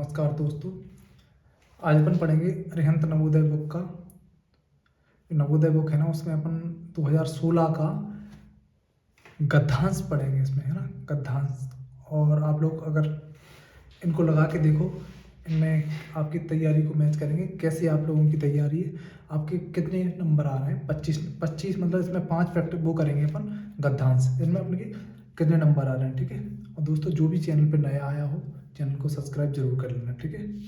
नमस्कार दोस्तों। आज अपन पढ़ेंगे अरिहंत नवोदय बुक का। नवोदय बुक है ना, उसमें अपन 2016 का गद्यांश पढ़ेंगे इसमें, है ना, गद्यांश। और आप लोग अगर इनको लगा के देखो, इनमें आपकी तैयारी को मैच करेंगे कैसे आप लोगों की तैयारी है, आपके कितने नंबर आ रहे हैं। 25 मतलब इसमें 5 प्रैक्टिस वो करेंगे अपन गद्यांश, इनमें अपने के कितने नंबर आ रहे हैं, ठीक है। और दोस्तों जो भी चैनल पर नया आया हो, चैनल को सब्सक्राइब जरूर कर लेना, ठीक है।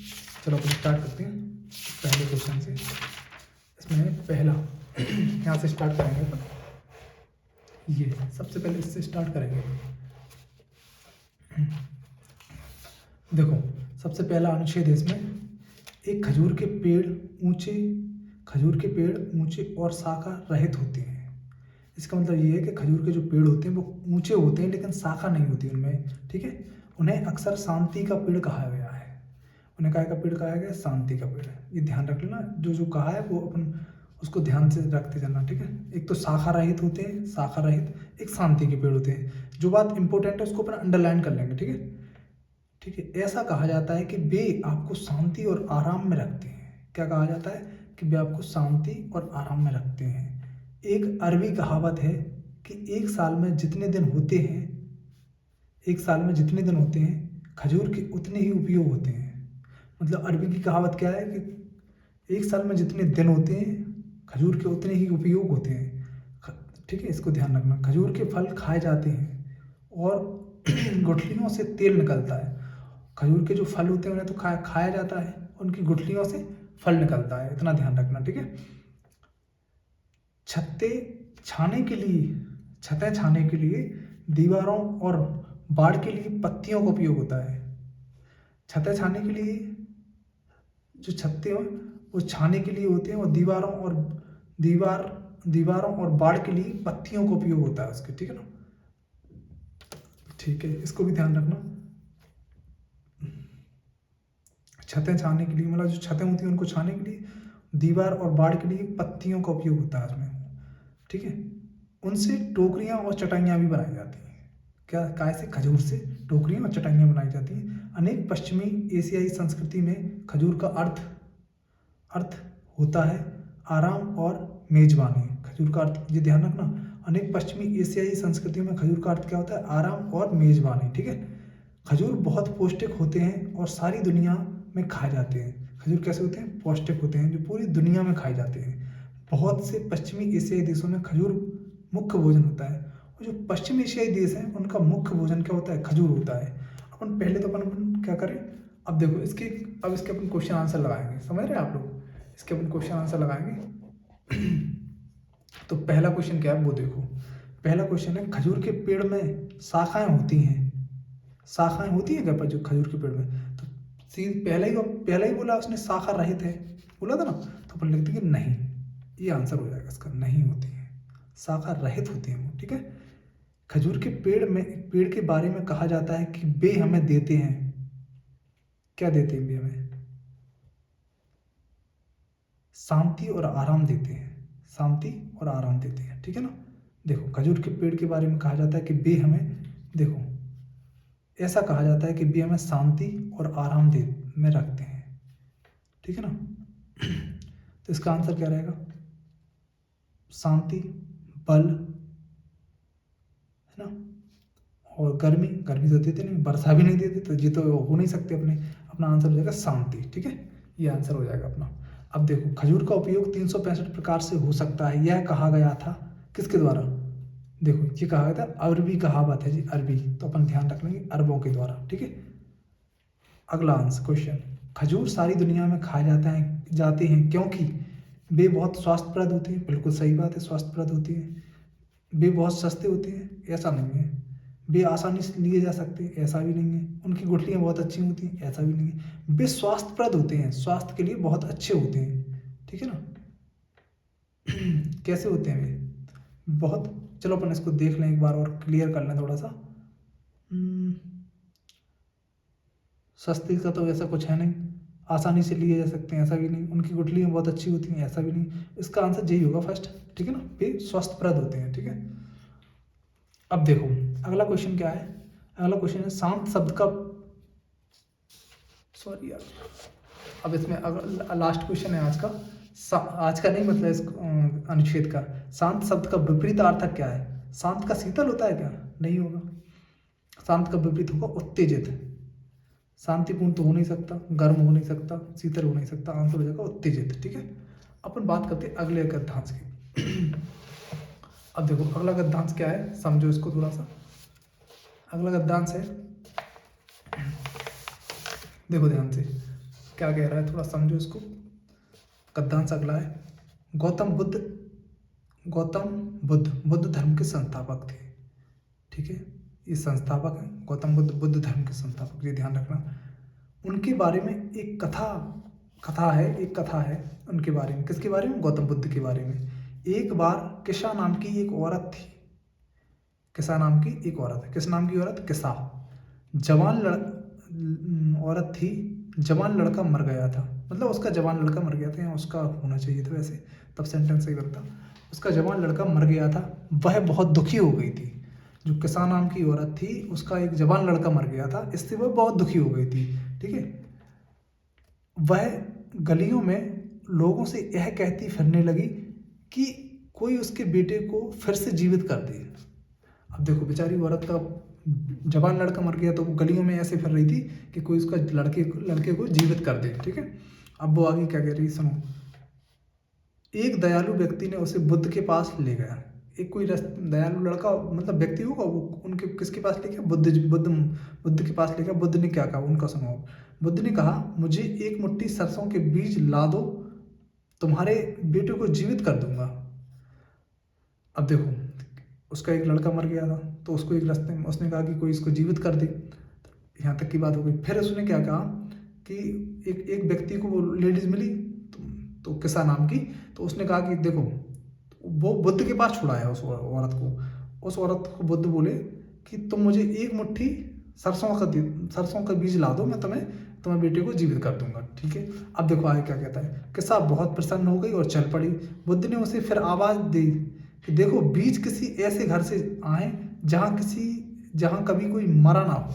चलो अपन स्टार्ट करते हैं पहले क्वेश्चन से। इसमें पहला यहाँ से स्टार्ट करेंगे अपन, ये सबसे पहले इससे स्टार्ट करेंगे। देखो, सबसे पहला अनुच्छेद है इसमें, एक खजूर के पेड़ ऊंचे और शाखा रहित होते हैं। इसका मतलब ये है कि खजूर के जो पेड़ होते हैं वो ऊंचे होते हैं लेकिन शाखा नहीं होती उनमें, ठीक है। उन्हें अक्सर शांति का पेड़ कहा गया है। उन्हें काय का पेड़ कहा गया? शांति का पेड़। ये ध्यान रख लेना, जो जो कहा है वो अपन उसको ध्यान से रखते जाना, ठीक है। एक तो शाखा रहित होते हैं, शाखा रहित, एक शांति के पेड़ होते हैं। जो बात इंपॉर्टेंट है उसको अपन अंडरलाइन कर लेंगे, ठीक है। ठीक है, ऐसा कहा जाता है कि वे आपको शांति और आराम में रखते हैं। क्या कहा जाता है? कि वे आपको शांति और आराम में रखते हैं। एक अरबी कहावत है कि एक साल में जितने दिन होते हैं खजूर के उतने ही उपयोग होते हैं। मतलब अरबी की कहावत क्या है कि एक साल में जितने दिन होते हैं खजूर के उतने ही उपयोग होते हैं, ठीक है। इसको ध्यान रखना। खजूर के फल खाए जाते हैं और गुठलियों से तेल निकलता है। खजूर के जो फल होते हैं उन्हें तो खाया जाता है, उनकी गुठलियों से फल निकलता है, इतना ध्यान रखना, ठीक है। छतें छाने के लिए दीवारों और बाड़ के लिए पत्तियों का उपयोग होता है। छतें छाने के लिए जो छत्ते हैं वो छाने के लिए होते हैं, और दीवारों और बाड़ के लिए पत्तियों का उपयोग होता है उसके, ठीक है ना। ठीक है, इसको भी ध्यान रखना। छतें छाने के लिए मतलब जो छतें होती हैं उनको छाने के लिए दीवार और बाड़ के लिए पत्तियों का उपयोग होता है उसमें, ठीक है। उनसे टोकरियां और चटाइयां भी बनाई जाती हैं। काय से? खजूर से टोकरियां और चटाइयां बनाई जाती हैं। अनेक पश्चिमी एशियाई संस्कृति में खजूर का अर्थ होता है आराम और मेजबानी। खजूर का अर्थ ये ध्यान रखना, अनेक पश्चिमी एशियाई संस्कृतियों में खजूर का अर्थ क्या होता है? आराम और मेजबानी, ठीक है। खजूर बहुत पौष्टिक होते हैं और सारी दुनिया में खाए जाते हैं। खजूर कैसे होते हैं? पौष्टिक होते हैं, जो पूरी दुनिया में खाए जाते हैं। बहुत से पश्चिमी एशियाई देशों में खजूर मुख्य भोजन होता है, और जो पश्चिमी एशियाई देश हैं उनका मुख्य भोजन क्या होता है? खजूर होता है। अपन पहले तो अपन क्या करें, अब देखो इसके अपन क्वेश्चन आंसर लगाएंगे, समझ रहे हैं आप लोग। इसके अपन क्वेश्चन आंसर लगाएंगे। तो पहला क्वेश्चन क्या है वो देखो। पहला क्वेश्चन है, खजूर के पेड़ में शाखाएं होती हैं क्या पर जो खजूर के पेड़ में? तो पहला ही बोला उसने शाखा रहित है, बोला था ना, तो अपन लिख देंगे नहीं। ये आंसर हो जाएगा इसका, नहीं होती है, शाखा रहित होती है वो, ठीक है। खजूर के पेड़ के बारे में कहा जाता है कि वे हमें देते हैं, क्या देते हैं वे हमें? शांति और आराम देते हैं, ठीक है ना। देखो, खजूर के पेड़ के बारे में कहा जाता है कि वे हमें, देखो ऐसा कहा जाता है कि वे हमें शांति और आराम में रखते हैं, ठीक है ना। तो इसका आंसर क्या रहेगा? शांति, बल, है ना, और गर्मी तो देते नहीं, वर्षा भी नहीं देते, तो ये तो हो नहीं सकते अपना आंसर हो जाएगा शांति, ठीक है। ये आंसर हो जाएगा अपना। अब देखो, खजूर का उपयोग 365 प्रकार से हो सकता है, यह कहा गया था किसके द्वारा? देखो, ये कहा गया था, अरबी कहावत है जी, अरबी, तो अपन ध्यान रख लेंगे अरबों के द्वारा, ठीक है। अगला आंसर क्वेश्चन, खजूर सारी दुनिया में खाए जाते हैं क्योंकि वे बहुत स्वास्थ्यप्रद होते हैं। बिल्कुल सही बात है, स्वास्थ्यप्रद होती है। वे बहुत सस्ते होते हैं, ऐसा नहीं है। वे आसानी से लिए जा सकते हैं, ऐसा भी नहीं है। उनकी गुठलियाँ बहुत अच्छी होती हैं, ऐसा भी नहीं है। वे स्वास्थ्यप्रद होते हैं, स्वास्थ्य के लिए बहुत अच्छे होते हैं, ठीक है ना। कैसे होते हैं वे? बहुत, चलो अपन इसको देख लें एक बार और क्लियर कर लें थोड़ा सा। सस्ती का तो ऐसा कुछ है नहीं, आसानी से लिए जा सकते हैं, ऐसा भी नहीं। उनकी गुठलियाँ बहुत अच्छी होती हैं, ऐसा भी नहीं। इसका आंसर यही होगा फर्स्ट, ठीक है ना, वे स्वास्थ्यप्रद होते हैं, ठीक है। अब देखो अगला क्वेश्चन क्या है। अगला क्वेश्चन है, शांत सॉरी यार। अब इसमें लास्ट क्वेश्चन है आज का। आज का नहीं, मतलब इस अनुच्छेद का। शांत शब्द का विपरीत अर्थ क्या है? शांत का शीतल होता है क्या? नहीं होगा। शांत का विपरीत होगा उत्तेजित। शांतिपूर्ण तो हो नहीं सकता, गर्म हो नहीं सकता, शीतल हो नहीं सकता, आंसर हो जाएगा उत्तेजित। ठीक है, अपन बात करते हैं अगले गद्यांश की। अब देखो अगला गद्यांश क्या है, समझो इसको थोड़ा सा। अगला गद्यांश है, देखो ध्यान से क्या कह रहा है, थोड़ा समझो इसको। गद्यांश अगला है, गौतम बुद्ध बुद्ध धर्म के संस्थापक थे। ठीक है, ये संस्थापक है, गौतम बुद्ध धर्म के संस्थापक, ये ध्यान रखना। उनके बारे में एक कथा है उनके बारे में। किसके बारे में? गौतम बुद्ध के बारे में। एक बार किसा नाम की एक औरत थी। किसा नाम की एक औरत है। किस नाम की औरत? किसा। औरत थी, जवान लड़का मर गया था। मतलब उसका जवान लड़का मर गया था, या उसका होना चाहिए था वैसे, तब सेंटेंस सही बनता। उसका जवान लड़का मर गया था, वह बहुत दुखी हो गई थी। जो किसा नाम की औरत थी, उसका एक जवान लड़का मर गया था, इससे वह बहुत दुखी हो गई थी। ठीक है, वह गलियों में लोगों से यह कहती फिरने लगी कि कोई उसके बेटे को फिर से जीवित कर दे। अब देखो बेचारी औरत का जवान लड़का मर गया, तो वो गलियों में ऐसे फिर रही थी कि कोई उसका लड़के को जीवित कर दे। ठीक है, अब वो आगे क्या कह रही है, सुनो। एक दयालु व्यक्ति ने उसे बुद्ध के पास ले गया। एक कोई दयालु लड़का, मतलब व्यक्ति होगा, वो उनके किसके पास ले गया? बुद्ध के पास ले गया। बुद्ध ने क्या कहा, उनका सुनो। बुद्ध ने कहा, मुझे एक मुट्ठी सरसों के बीज ला दो, तुम्हारे बेटे को जीवित कर दूंगा। अब देखो उसका एक लड़का मर गया था, तो उसको एक रास्ते में उसने कहा कि कोई इसको जीवित कर दे। यहाँ तक की बात हो गई। फिर उसने क्या कहा कि एक व्यक्ति को वो लेडीज मिली, तो किसा नाम की, तो उसने कहा कि देखो, वो बुद्ध के पास छुड़ाया उस औरत को। उस औरत को बुद्ध बोले कि तुम मुझे एक मुट्ठी सरसों का बीज ला दो, मैं तुम्हारे बेटे को जीवित कर दूंगा। ठीक है, अब देखो आगे क्या कहता है। किसा बहुत प्रसन्न हो गई और चल पड़ी। बुद्ध ने उसे फिर आवाज दी कि देखो, बीज किसी ऐसे घर से आए जहाँ कभी कोई मरा ना हो।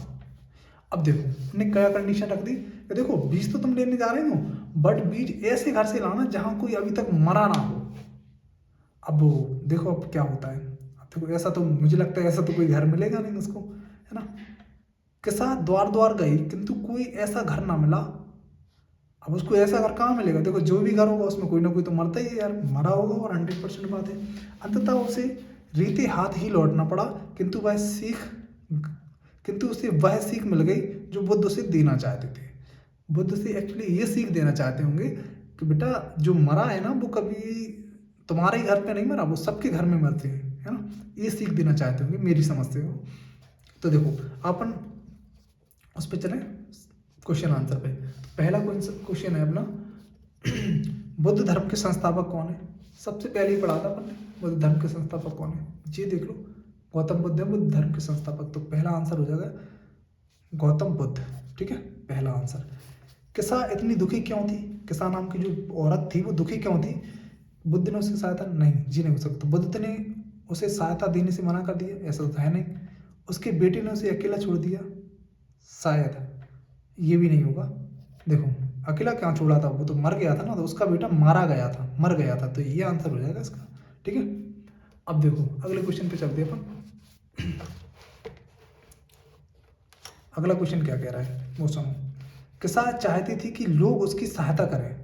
अब देखो हमने क्या कंडीशन रख दी कि देखो बीज तो तुम लेने जा रहे हो, बट बीज ऐसे घर से लाना जहाँ कोई अभी तक मरा ना हो। अब देखो अब क्या होता है। अब देखो ऐसा तो मुझे लगता है ऐसा तो कोई घर मिलेगा नहीं उसको, है ना। किसा द्वार द्वार गई, किंतु कोई ऐसा घर ना मिला। अब उसको ऐसा घर कहाँ मिलेगा? देखो जो भी घर होगा उसमें कोई ना कोई तो मरता ही है यार, मरा होगा, और 100% बात है। अंततः उसे रीते हाथ ही लौटना पड़ा, किंतु उसे वह सीख मिल गई जो बुद्ध उसे देना चाहते थे। बुद्ध से एक्चुअली ये सीख देना चाहते होंगे कि बेटा जो मरा है ना, वो कभी तुम्हारे ही घर पे नहीं मरा, वो सबके घर में मरते हैं, है ना। ये सीख देना चाहते होंगे, मेरी समझ से हो। तो देखो अपन उस पर चले क्वेश्चन आंसर पे। पहला क्वेश्चन है अपना, बुद्ध धर्म के संस्थापक कौन है? सबसे पहले ही पढ़ा था अपन ने, बुद्ध धर्म के संस्थापक कौन है, ये देख लो। गौतम बुद्ध है बुद्ध धर्म के संस्थापक, तो पहला आंसर हो जाएगा गौतम बुद्ध। ठीक है, पहला आंसर। किसा इतनी दुखी क्यों थी? किसा नाम की जो औरत थी वो दुखी क्यों थी? बुद्ध ने उसकी सहायता नहीं, जी नहीं हो सकता। बुद्ध ने उसे सहायता देने से मना कर दिया, ऐसा तो है नहीं। उसके बेटे ने उसे अकेला छोड़ दिया, शायद ये भी नहीं होगा। देखो अकेला क्यों छोड़ा था, वो तो मर गया था ना, तो उसका बेटा मर गया था, तो ये आंसर हो जाएगा इसका। ठीक है, अब देखो अगले क्वेश्चन पे चलते हैं अपन। अगला क्वेश्चन क्या कह रहा है वो सुनो। किसा चाहती थी कि लोग उसकी सहायता करें।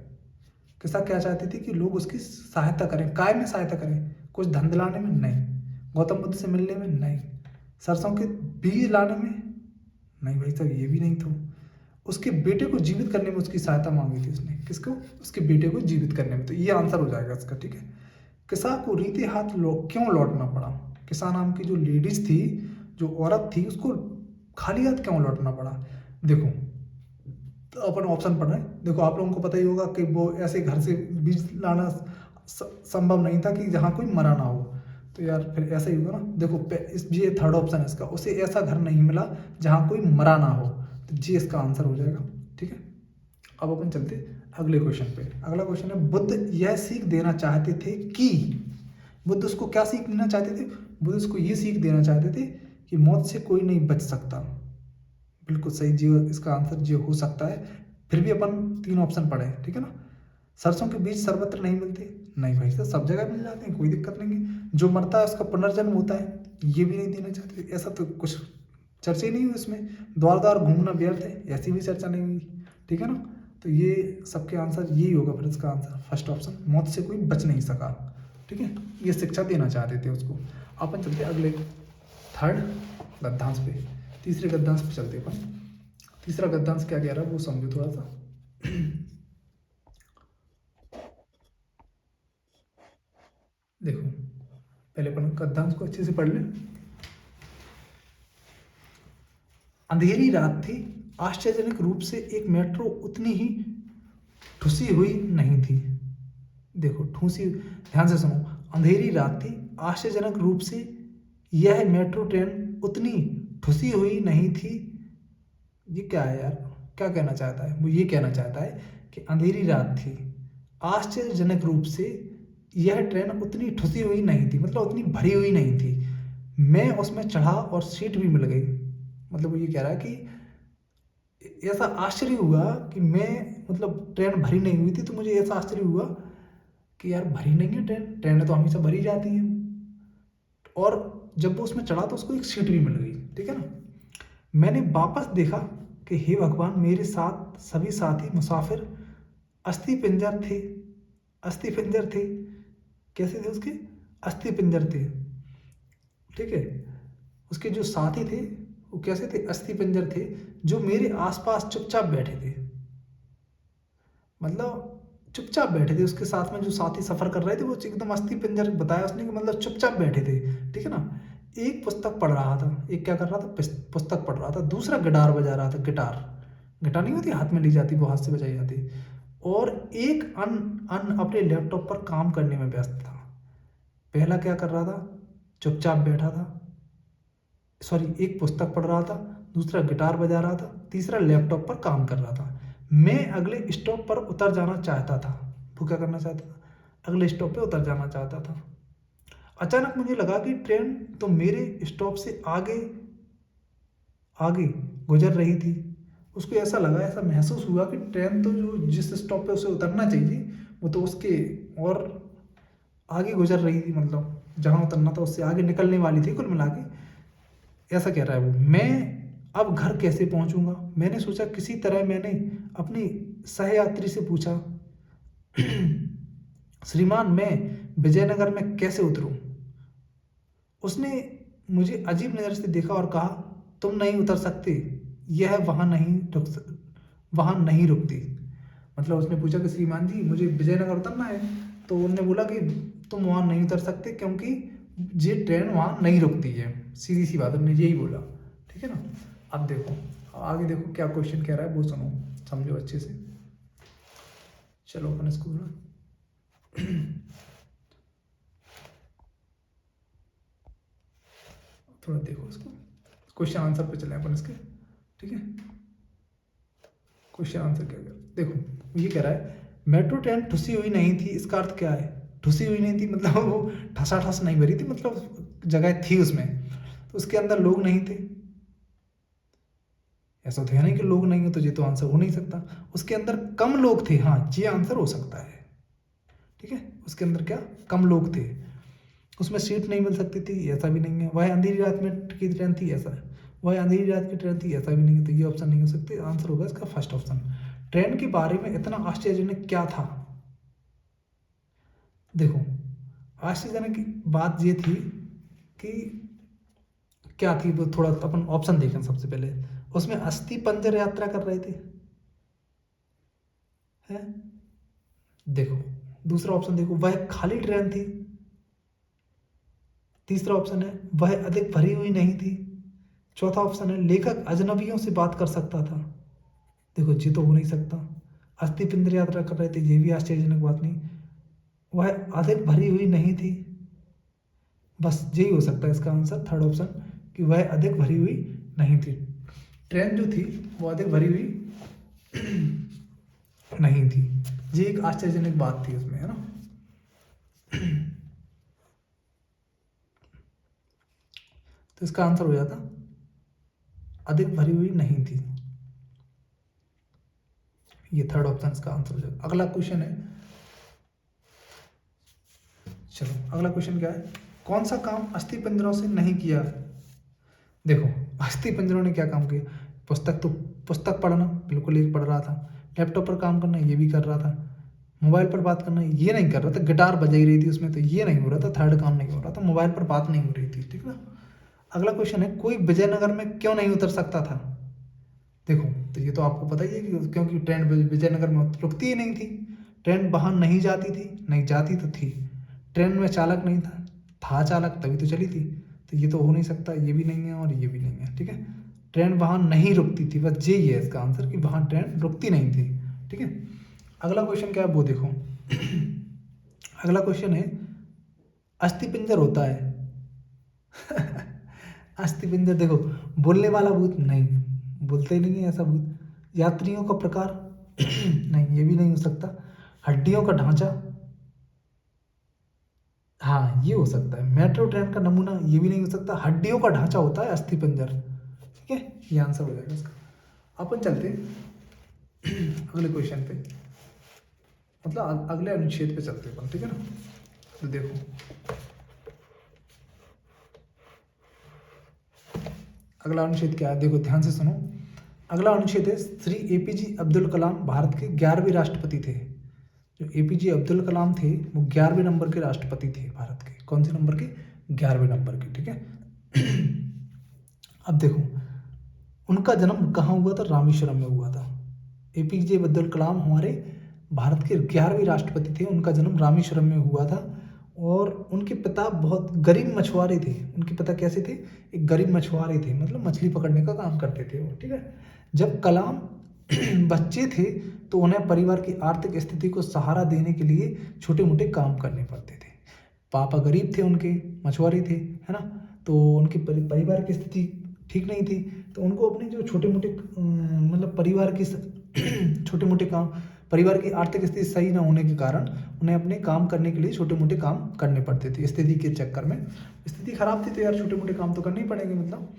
किसा क्या चाहती थी कि लोग उसकी सहायता करें, काय में सहायता करें? कुछ धन दिलाने में? नहीं। गौतम बुद्ध से मिलने में? नहीं। सरसों के बीज लाने में? नहीं भाई साहब, ये भी नहीं था। उसके बेटे को जीवित करने में उसकी सहायता मांगी थी उसने। किसको? उसके बेटे को जीवित करने में, तो ये आंसर हो जाएगा इसका। ठीक है, किसा को रीते हाथ क्यों लौटना पड़ा? किसा नाम की जो लेडीज थी, जो औरत थी, उसको खाली हाथ क्यों लौटना पड़ा? देखो तो अपन ऑप्शन पढ़ रहे हैं। देखो आप लोगों को पता ही होगा कि वो ऐसे घर से बीज लाना संभव नहीं था कि जहाँ कोई मरा ना हो, तो यार फिर ऐसा ही होगा ना। देखो ये थर्ड ऑप्शन है इसका, उसे ऐसा घर नहीं मिला जहाँ कोई मरा ना हो, तो जी इसका आंसर हो जाएगा। ठीक है, अब अपन चलते अगले क्वेश्चन पे। अगला क्वेश्चन है, बुद्ध यह सीख देना चाहते थे कि, बुद्ध उसको क्या सीख देना चाहते थे? बुद्ध उसको ये सीख देना चाहते थे कि मौत से कोई नहीं बच सकता। बिल्कुल सही जी, इसका आंसर जी हो सकता है। फिर भी अपन 3 ऑप्शन पढ़े, ठीक है ना। सरसों के बीज सर्वत्र नहीं मिलते, नहीं भाई साहब सब जगह मिल जाते हैं, कोई दिक्कत नहीं है। जो मरता है उसका पुनर्जन्म होता है, ये भी नहीं देना चाहते, ऐसा तो कुछ चर्चा ही नहीं हुई उसमें। द्वार द्वार घूमना व्यर्थ है, ऐसी भी चर्चा नहीं हुई, ठीक है ना। तो ये सबके आंसर यही होगा फिर इसका आंसर फर्स्ट ऑप्शन, मौत से कोई बच नहीं सका, ठीक है। ये शिक्षा देना चाहते थे उसको। अपन चलते अगले थर्ड गद्यांश पे, तीसरे गद्यांश पे चलते अपन। तीसरा गद्यांश क्या कह रहा है वो समझो थोड़ा सा। देखो पहले अपन गद्यांश को अच्छे से पढ़ ले। अंधेरी रात थी, आश्चर्यजनक रूप से एक मेट्रो उतनी ही ठुसी हुई नहीं थी। देखो ठूसी, ध्यान से सुनो। अंधेरी रात थी, आश्चर्यजनक रूप से यह मेट्रो ट्रेन उतनी ठुसी हुई नहीं थी। ये क्या है यार, क्या कहना चाहता है वो? ये कहना चाहता है कि अंधेरी रात थी, आश्चर्यजनक रूप से यह ट्रेन उतनी ठुसी हुई नहीं थी, मतलब उतनी भरी हुई नहीं थी। मैं उसमें चढ़ा और सीट भी मिल गई। मतलब वो ये कह रहा है कि ऐसा आश्चर्य हुआ कि मैं, मतलब ट्रेन भरी नहीं हुई थी तो मुझे ऐसा आश्चर्य हुआ कि यार भरी नहीं है ट्रेन, ट्रेनें तो हमेशा भरी जाती हैं। और जब वो उसमें चढ़ा तो उसको एक सीट भी मिल गई, ठीक है ना। मैंने वापस देखा कि हे भगवान, मेरे साथ सभी साथी मुसाफिर अस्थि पिंजर थे। अस्थि पिंजर थे, कैसे थे उसके? अस्थि पिंजर थे, ठीक है। उसके जो साथी थे वो कैसे थे? अस्थि पिंजर थे, जो मेरे आसपास चुपचाप बैठे थे। मतलब चुपचाप बैठे थे, उसके साथ में जो साथी सफर कर रहे थे वो एकदम अस्थि पिंजर बताया उसने कि मतलब चुपचाप बैठे थे, ठीक है ना। एक पुस्तक पढ़ रहा था, एक क्या कर रहा था? पुस्तक पढ़ रहा था, दूसरा गिटार बजा रहा था। गिटार, गिटार नहीं होती हाथ में ली जाती, वो हाथ से बजाई जाती। और एक अन अपने लैपटॉप पर काम करने में व्यस्त था। पहला क्या कर रहा था? चुपचाप बैठा था, सॉरी, एक पुस्तक पढ़ रहा था, दूसरा गिटार बजा रहा था, तीसरा लैपटॉप पर काम कर रहा था। मैं अगले स्टॉप पर उतर जाना चाहता था। वो क्या करना चाहता था? अगले स्टॉप पे उतर जाना चाहता था। अचानक मुझे लगा कि ट्रेन तो मेरे स्टॉप से आगे आगे गुजर रही थी। उसको ऐसा लगा, ऐसा महसूस हुआ कि ट्रेन तो जो जिस स्टॉप पे उसे उतरना चाहिए वो तो उसके और आगे गुजर रही थी, मतलब जहाँ उतरना था उससे आगे निकलने वाली थी कुल मिला के। ऐसा कह रहा है वो। मैं अब घर कैसे पहुंचूंगा? मैंने सोचा किसी तरह। मैंने अपनी सहयात्री से पूछा, श्रीमान, मैं विजयनगर में कैसे उतरूं? उसने मुझे अजीब नज़र से देखा और कहा, तुम नहीं उतर सकते, यह वहाँ नहीं रुकती। मतलब उसने पूछा कि श्रीमान जी मुझे विजयनगर उतरना है, तो उन्होंने बोला कि तुम वहाँ नहीं उतर सकते क्योंकि ये ट्रेन वहाँ नहीं रुकती है। सीधी सी बात, उन्होंने यही बोला, ठीक है ना। अब देखो, आगे देखो क्या क्वेश्चन कह रहा है वो सुनो, समझो अच्छे से। चलो अपन इसको ना थोड़ा देखो इसको, क्वेश्चन आंसर पे चले अपन इसके, ठीक है। क्वेश्चन आंसर क्या कर देखो, ये कह रहा है मेट्रो ट्रेन ठुसी हुई नहीं थी। इसका अर्थ क्या है? ठुसी हुई नहीं थी मतलब वो ठसा ठस नहीं भरी थी, मतलब जगह थी उसमें, तो उसके अंदर लोग नहीं थे। ऐसा तो है नहीं कि लोग नहीं हो, तो ये तो आंसर हो नहीं सकता। उसके अंदर कम लोग थे, हाँ ये आंसर हो सकता है, ठीक है। उसके अंदर क्या, कम लोग थे। उसमें सीट नहीं मिल सकती थी, ऐसा भी नहीं है। वह अंधेरी रात में की ट्रेन थी, ऐसा है। वह अंधेरी रात की ट्रेन थी, ऐसा भी नहीं है। तो ये ऑप्शन नहीं हो सकते, आंसर होगा इसका फर्स्ट ऑप्शन। ट्रेन के बारे में इतना आश्चर्यजनक क्या था? देखो, आश्चर्यजनक की बात ये थी कि क्या थी वो, थोड़ा अपन ऑप्शन देखें सबसे पहले। उसमें अस्थि पंजर यात्रा कर रहे थे, है। देखो दूसरा ऑप्शन देखो, वह खाली ट्रेन थी। तीसरा ऑप्शन है वह अधिक भरी हुई नहीं थी। चौथा ऑप्शन है लेखक अजनबियों से बात कर सकता था। देखो ये तो हो नहीं सकता। अस्थि पिंजर यात्रा कर रहे थे, ये भी आश्चर्यजनक बात नहीं। वह अधिक भरी हुई नहीं थी, बस यही हो सकता है इसका आंसर थर्ड ऑप्शन, कि वह अधिक भरी हुई नहीं थी। ट्रेन जो थी वो अधिक भरी हुई नहीं थी। ये एक आश्चर्यजनक बात थी उसमें, है ना। तो इसका आंसर हो जाता अधिक भरी हुई नहीं थी। ये थर्ड ऑप्शन इसका आंसर हो जाएगा। अगला क्वेश्चन है, चलो अगला क्वेश्चन क्या है, कौन सा काम अस्थि पंजरों से नहीं किया। देखो अस्थि पंजरों ने क्या काम किया, पुस्तक पढ़ना बिल्कुल एक पढ़ रहा था, लैपटॉप पर काम करना ये भी कर रहा था, मोबाइल पर बात करना ये नहीं कर रहा था, गिटार बजाई रही थी उसमें तो ये नहीं हो रहा था, थर्ड काम नहीं हो रहा था, मोबाइल पर बात नहीं हो रही थी, ठीक ना। अगला क्वेश्चन है, कोई विजयनगर में क्यों नहीं उतर सकता था। देखो तो ये तो आपको पता ही है कि क्योंकि ट्रेन विजयनगर में रुकती ही नहीं थी, ट्रेन वहां नहीं जाती थी, नहीं जाती तो थी, ट्रेन में चालक नहीं था चालक तभी तो चली थी, तो ये तो हो नहीं सकता, ये भी नहीं है और ये भी नहीं है, ठीक है। ट्रेन वहां नहीं रुकती थी, बस यही है इसका आंसर कि वहां ट्रेन रुकती नहीं थी, ठीक है। अगला क्वेश्चन क्या है वो देखो। अगला क्वेश्चन है, अस्थि पंजर होता है अस्थि पंजर देखो, बोलने वाला भूत नहीं, बोलते ही नहीं है ऐसा भूत, यात्रियों का प्रकार नहीं ये भी नहीं हो सकता, हड्डियों का ढांचा, हाँ ये हो सकता है, मेट्रो ट्रेन का नमूना ये भी नहीं हो सकता, हड्डियों का ढांचा होता है अस्थि पंजर, ठीक है, ये आंसर हो जाएगा इसका। अपन चलते अगले क्वेश्चन पे, मतलब अगले अनुच्छेद पे चलते अपन, ठीक है ना। तो देखो अगला अनुच्छेद क्या है, देखो ध्यान से सुनो। अगला अनुच्छेद है, श्री एपीजे अब्दुल कलाम भारत के 11वें राष्ट्रपति थे। जो एपीजे अब्दुल कलाम थे वो 11वें नंबर के राष्ट्रपति थे भारत के, कौन से नंबर के, 11वें नंबर के, ठीक है। अब देखो उनका जन्म कहाँ हुआ था, रामेश्वरम में हुआ था। एपीजे अब्दुल कलाम हमारे भारत के 11वें राष्ट्रपति थे, उनका जन्म रामेश्वरम में हुआ था। और उनके पिता बहुत गरीब मछुआरे थे, उनके पिता कैसे थे, एक गरीब मछुआरे थे, मतलब मछली पकड़ने का काम करते थे वो, ठीक है। जब कलाम बच्चे थे तो उन्हें परिवार की आर्थिक स्थिति को सहारा देने के लिए छोटे मोटे काम करने पड़ते थे। पापा गरीब थे उनके, मछुआरे थे, है ना, तो उनके परिवार की स्थिति ठीक नहीं थी, तो उनको अपने जो छोटे मोटे मतलब परिवार की छोटे मोटे काम, परिवार की आर्थिक स्थिति सही ना होने के कारण उन्हें अपने काम करने के लिए छोटे मोटे काम करने पड़ते थे, स्थिति के चक्कर में। स्थिति खराब थी तो यार छोटे मोटे काम तो करने ही पड़ेंगे, मतलब।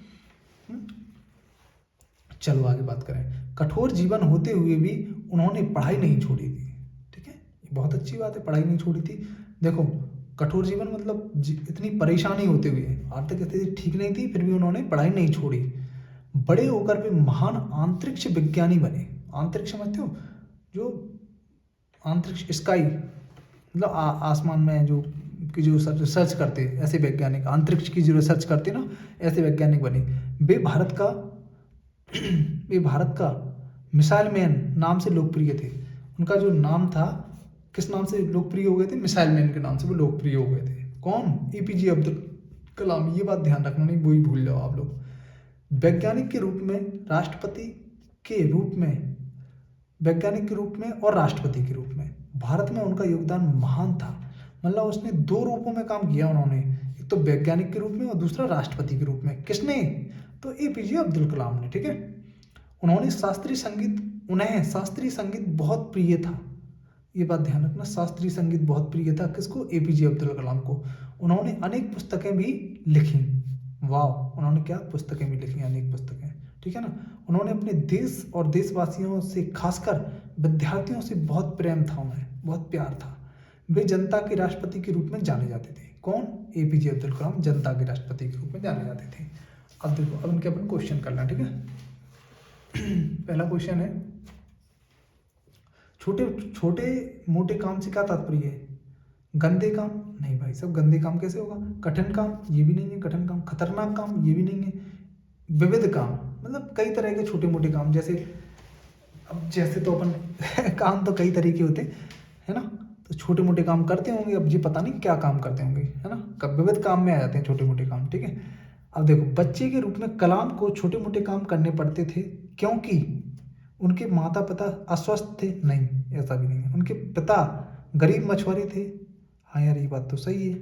हम्म? चलो आगे बात करें। कठोर जीवन होते हुए भी उन्होंने पढ़ाई नहीं छोड़ी थी, ठीक है, ये बहुत अच्छी बात है, पढ़ाई नहीं छोड़ी थी। देखो कठोर जीवन मतलब इतनी परेशानी होते हुए, आर्थिक स्थिति ठीक नहीं थी फिर भी उन्होंने पढ़ाई नहीं छोड़ी। बड़े होकर वे महान अंतरिक्ष विज्ञानी बने। अंतरिक्ष समझते हो, जो अंतरिक्ष स्काई मतलब आसमान में जो की जो रिसर्च करते ऐसे वैज्ञानिक, अंतरिक्ष की जो रिसर्च करते ना ऐसे वैज्ञानिक बने। वे भारत का वे भारत का मिसाइल मैन नाम से लोकप्रिय थे। उनका जो नाम था, किस नाम से लोकप्रिय हो गए थे, मिसाइल मैन के नाम से वो लोकप्रिय हो गए थे। कौन, एपीजे अब्दुल कलाम, ये बात ध्यान रखना, नहीं वही भूल जाओ आप लोग। वैज्ञानिक के रूप में, राष्ट्रपति के रूप में, वैज्ञानिक के रूप में और राष्ट्रपति के रूप में भारत में उनका योगदान महान था। मतलब उसने दो रूपों में काम किया उन्होंने, एक तो वैज्ञानिक के रूप में और दूसरा राष्ट्रपति के रूप में। किसने, तो एपीजे अब्दुल कलाम ने, ठीक है। उन्हें शास्त्रीय संगीत बहुत प्रिय था, ये बात ध्यान रखना, शास्त्रीय संगीत बहुत प्रिय था किसको, एपीजे अब्दुल कलाम को। उन्होंने अनेक पुस्तकें भी लिखी, वाह, उन्होंने क्या पुस्तकें भी लिखी, अनेक पुस्तकें, ठीक है ना। उन्होंने अपने देश और देशवासियों से, खासकर विद्यार्थियों से बहुत प्रेम था, उन्हें बहुत प्यार था। वे जनता के राष्ट्रपति के रूप में जाने जाते थे। कौन, एपीजे अब्दुल कलाम जनता के राष्ट्रपति के रूप में जाने जाते थे। अब देखो, अब इनके अपन क्वेश्चन करना, ठीक है। पहला क्वेश्चन है, छोटे छोटे मोटे काम से क्या तात्पर्य है, गंदे काम, नहीं भाई साहब गंदे काम कैसे होगा, कठिन काम, ये भी नहीं है कठिन काम, खतरनाक काम, ये भी नहीं है, विविध काम, मतलब कई तरह के छोटे मोटे काम, जैसे अब जैसे तो अपन काम तो कई तरह के होते है ना, तो छोटे मोटे काम करते होंगे, अब ये पता नहीं क्या काम करते होंगे, है ना, कब विविध काम में आ जाते हैं छोटे मोटे काम, ठीक है। अब देखो, बच्चे के रूप में कलाम को छोटे मोटे काम करने पड़ते थे क्योंकि उनके माता पिता अस्वस्थ थे, नहीं ऐसा भी नहीं है, उनके पिता गरीब मछुआरे थे, हाँ यार ये बात तो सही है।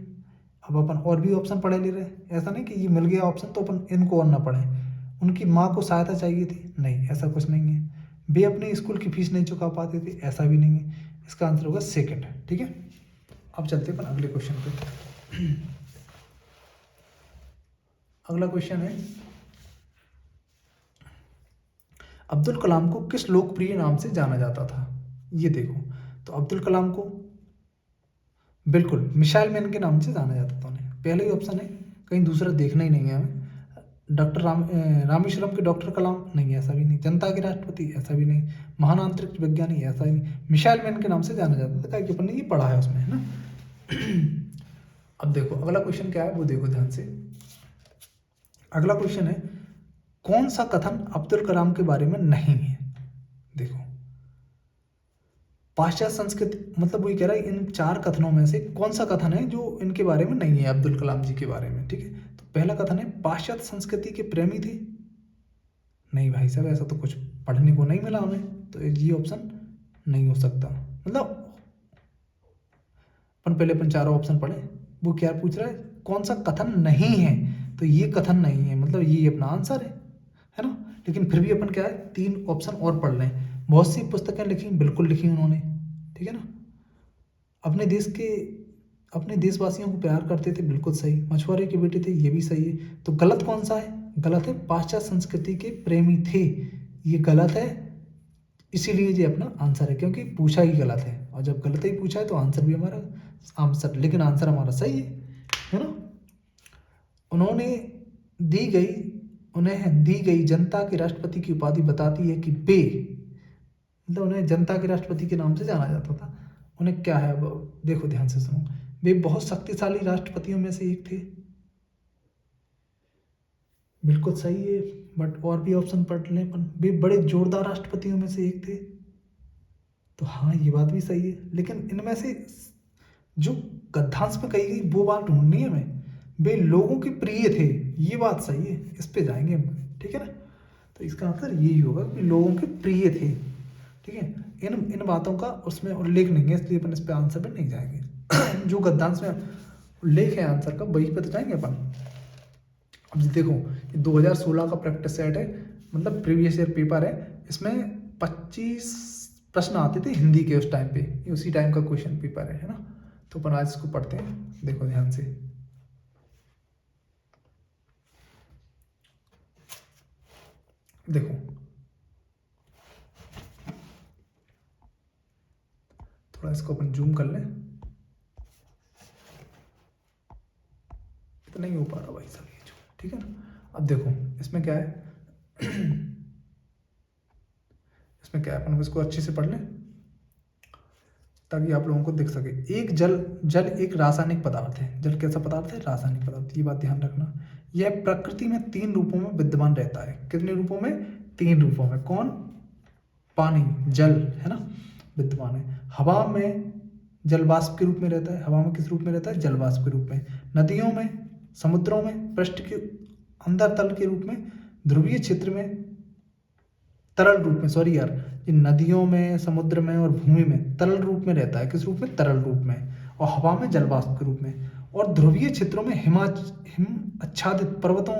अब अपन और भी ऑप्शन पढ़े ले रहे हैं, ऐसा नहीं कि ये मिल गया ऑप्शन तो अपन इनको और ना पढ़ें। उनकी माँ को सहायता चाहिए थी, नहीं ऐसा कुछ नहीं है। वे अपने स्कूल की फीस नहीं चुका पाते थे, ऐसा भी नहीं है। इसका आंसर होगा सेकंड, ठीक है। अब चलते हैं अपन अगले क्वेश्चन पे। अगला क्वेश्चन है, अब्दुल कलाम को किस लोकप्रिय नाम से जाना जाता था? ये देखो, तो अब्दुल कलाम को बिल्कुल मिसाइल मैन के नाम से जाना जाता था उन्हें। पहले ही ऑप्शन है, कहीं दूसरा देखना ही नहीं है हमें। डॉक्टर रामेश्वरम के डॉक्टर कलाम नहीं, ऐसा भी नहीं। जनता के राष्ट्रपति, ऐसा भी नहीं। महान अंतरिक्ष वैज्ञानिक, ऐसा भी नहीं। मिसाइल मैन के नाम से जाना जाता था, क्या अपन ने ये पढ़ा है उसमें, है ना। अब देखो अगला क्वेश्चन क्या है, वो देखो ध्यान से। अगला क्वेश्चन है, कौन सा कथन अब्दुल कलाम के बारे में नहीं है? देखो, पाश्चात्य संस्कृति, मतलब वही कह रहा है इन 4 कथनों में से कौन सा कथन है जो इनके बारे में नहीं है, अब्दुल कलाम जी के बारे में, ठीक है। तो पहला कथन है, पाश्चात्य संस्कृति के प्रेमी थे। नहीं भाई साहब, ऐसा तो कुछ पढ़ने को नहीं मिला हमें, तो ये ऑप्शन नहीं हो सकता। मतलब अपन चारों ऑप्शन पढ़े, वो क्या पूछ रहा है, कौन सा कथन नहीं है, तो ये कथन नहीं है, मतलब ये अपना आंसर है ना। लेकिन फिर भी अपन क्या है, 3 ऑप्शन और पढ़ लें। बहुत सी पुस्तकें लिखी, बिल्कुल लिखी उन्होंने, ठीक है ना। अपने देशवासियों को प्यार करते थे, बिल्कुल सही। मछुआरे के बेटे थे, ये भी सही है। तो गलत कौन सा है? गलत है, पाश्चात्य संस्कृति के प्रेमी थे, ये गलत है। इसीलिए ये अपना आंसर है, क्योंकि पूछा ही गलत है, और जब गलत ही पूछा है तो आंसर भी हमारा आंसर, लेकिन आंसर हमारा सही है ना। उन्होंने दी गई उन्हें दी गई जनता के राष्ट्रपति की उपाधि बताती है कि वे, मतलब उन्हें जनता के राष्ट्रपति के नाम से जाना जाता था। उन्हें क्या है, अब देखो ध्यान से सुनो, वे बहुत शक्तिशाली राष्ट्रपतियों में से एक थे, बिल्कुल सही है। बट और भी ऑप्शन पढ़ लें अपन, वे बड़े जोरदार राष्ट्रपतियों में से एक थे, तो हाँ ये बात भी सही है। लेकिन इनमें से जो गद्यांश में कही गई वो बात ढूंढनी है हमें, वे लोगों के प्रिय थे, ये बात सही है, इस पे जाएंगे हम, ठीक है ना। तो इसका आंसर यही होगा कि लोगों के प्रिय थे, ठीक है। इन इन बातों का उसमें उल्लेख नहीं है, इसलिए अपन इस पे आंसर पे नहीं जाएंगे। जो गद्यांश में उल्लेख है आंसर का, वही पे तो जाएंगे अपन। अब देखो, ये 2016 का प्रैक्टिस सेट है, मतलब प्रीवियस ईयर पेपर है। इसमें 25 प्रश्न आते थे हिंदी के उस टाइम पे, ये उसी टाइम का क्वेश्चन पेपर है ना। तो अपन आज इसको पढ़ते हैं, देखो ध्यान से। देखो, थोड़ा इसको अपन जूम कर लें, इतना नहीं हो पा रहा भाई साहब ये जो, ठीक है ना। अब देखो इसमें क्या है, इसमें क्या है, अपन इसको अच्छे से पढ़ लें ताकि आप लोगों को दिख सके। एक जल जल एक रासायनिक पदार्थ है। जल कैसा पदार्थ है? रासायनिक पदार्थ, ये बात ध्यान रखना। यह प्रकृति में 3 रूपों में विद्यमान रहता है। कितने रूपों में? 3 रूपों में। कौन? पानी, जल, है ना, विद्यमान है। हवा में जल वाष्प के रूप में रहता है। हवा में किस रूप में रहता है? जल वाष्प के रूप में। नदियों में, समुद्रों में पृष्ठ के अंदर तल के रूप में। ध्रुवीय क्षेत्र में तरल रूप में, सॉरी यार, ये नदियों में, समुद्र में और भूमि में तरल रूप में रहता है। किस रूप में? तरल रूप में। और हवा में जल वाष्प के रूप में। और ध्रुवीय क्षेत्रों में हिम आच्छादित पर्वतों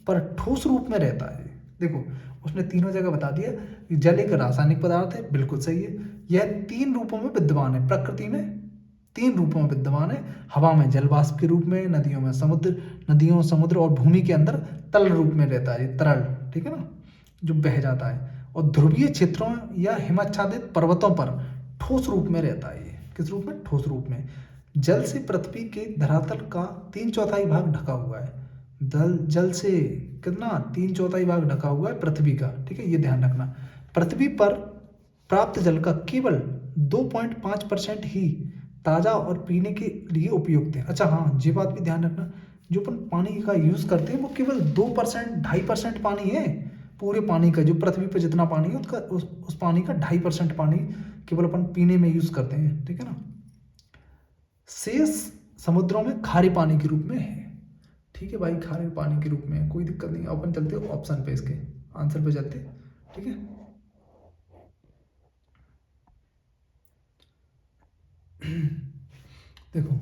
पर ठोस रूप में रहता है। देखो उसने तीनों जगह बता दिया कि जल एक रासायनिक पदार्थ है, बिल्कुल सही है। यह 3 रूपों में विद्यमान है, प्रकृति में 3 रूपों में विद्यमान है। हवा में जल वाष्प के रूप में, नदियों समुद्र और भूमि के अंदर तल रूप में रहता है, ये तरल, ठीक है ना, जो बह जाता है। और ध्रुवीय क्षेत्रों या हिमाच्छादित पर्वतों पर ठोस रूप में रहता है। ये किस रूप में? ठोस रूप में। जल से पृथ्वी के धरातल का 3/4 भाग ढका हुआ है। जल से कितना? 3/4 भाग ढका हुआ है पृथ्वी का, ठीक है, ये ध्यान रखना। पृथ्वी पर प्राप्त जल का केवल 2.5% ही ताज़ा और पीने के लिए उपयुक्त है। अच्छा हाँ, ये बात भी ध्यान रखना, जो अपन पानी का यूज़ करते हैं वो केवल 2%, 2.5% पानी है पूरे पानी का। जो पृथ्वी पर जितना पानी है उसका उस पानी का 2.5% पानी केवल अपन पीने में यूज़ करते हैं, ठीक है ना। शेष समुद्रों में खारे पानी के रूप में है, ठीक है भाई, खारे पानी के रूप में है, कोई दिक्कत नहीं। अपन चलते हो ऑप्शन पे, इसके आंसर पे चलते, ठीक है। देखो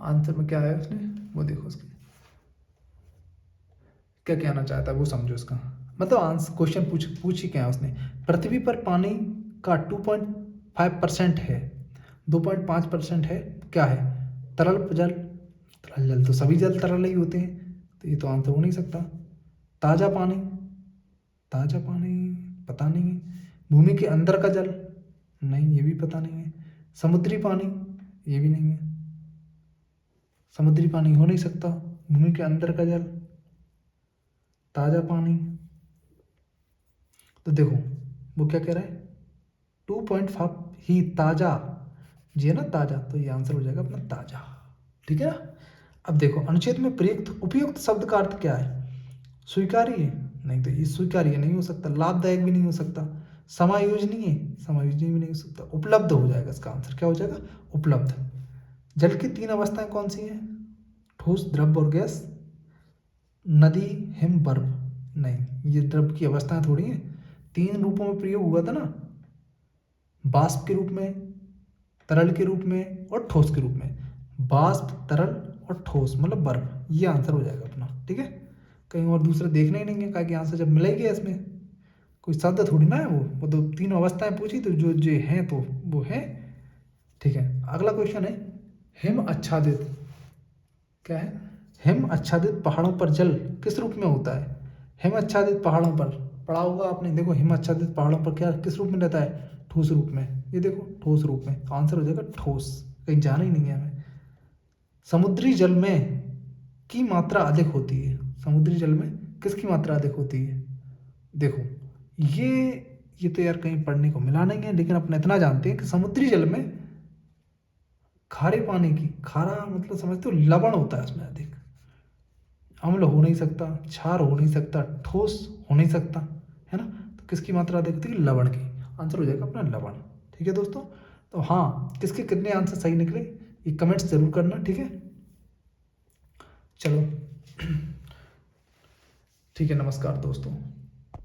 आंसर में क्या है उसने, वो देखो उसके क्या कहना चाहता है, वो समझो इसका मतलब। आंसर क्वेश्चन पूछ ही क्या है उसने, पृथ्वी पर पानी का 2.5% है, 2.5% है, क्या है? तरल जल। तरल जल तो सभी जल तरल ही होते हैं, तो ये तो आंसर हो नहीं सकता। ताज़ा पानी, ताज़ा पानी पता नहीं है। भूमि के अंदर का जल, नहीं, ये भी पता नहीं है। समुद्री पानी, ये भी नहीं है, समुद्री पानी हो नहीं सकता। भूमि के अंदर का जल, ताज़ा पानी, तो देखो वो क्या कह रहा है, 2.5 ही ताज़ा, जी है ना ताज़ा, तो ये आंसर हो जाएगा अपना ताज़ा, ठीक है ना। अब देखो अनुच्छेद में प्रयुक्त उपयुक्त शब्द का अर्थ क्या है, स्वीकार्य है, नहीं तो ये स्वीकार्य नहीं हो सकता, लाभदायक भी नहीं हो सकता, समायोजनीय, समायोजनीय भी नहीं हो सकता, उपलब्ध हो जाएगा इसका आंसर, क्या हो जाएगा, उपलब्ध। जल की 3 अवस्थाएं कौन सी हैं, ठोस, द्रव और गैस, नदी, हिम, बर्फ, नहीं ये द्रव की अवस्थाएं थोड़ी हैं, 3 रूपों में प्रयोग हुआ था ना, वाष्प के रूप में, तरल के रूप में और ठोस के रूप में, वाष्प, तरल और ठोस मतलब बर्फ, ये आंसर हो जाएगा अपना, ठीक है। कहीं और दूसरा देखना ही नहीं है, क्या आंसर जब मिला ही गया इसमें, कोई शब्द थोड़ी ना है वो तो 3 अवस्थाएं पूछी तो जो जो हैं तो वो है, ठीक है। अगला क्वेश्चन है, हिम आच्छादित, क्या है, हिम आच्छादित पहाड़ों पर जल किस रूप में होता है, हिम आच्छादित पहाड़ों पर पढ़ा होगा आपने, देखो हिम आच्छादित पहाड़ों पर क्या किस रूप में रहता है, ठोस रूप में, ये देखो ठोस रूप में, तो आंसर हो जाएगा ठोस, कहीं जाना ही नहीं है हमें। समुद्री जल में की मात्रा अधिक होती है, समुद्री जल में किसकी मात्रा अधिक होती है, देखो ये तो यार कहीं पढ़ने को मिला नहीं है, लेकिन अपने इतना जानते हैं कि समुद्री जल में खारे पानी की, खारा मतलब समझते हो, लवण होता है उसमें अधिक, अम्ल हो नहीं सकता, क्षार हो नहीं सकता, ठोस हो नहीं सकता, है ना, तो किसकी मात्रा अधिक होती है, लवण की, आंसर हो जाएगा अपना लवण, ठीक है दोस्तों। तो हाँ, किसके कितने आंसर सही निकले ये कमेंट्स जरूर करना, ठीक है। चलो ठीक है, नमस्कार दोस्तों।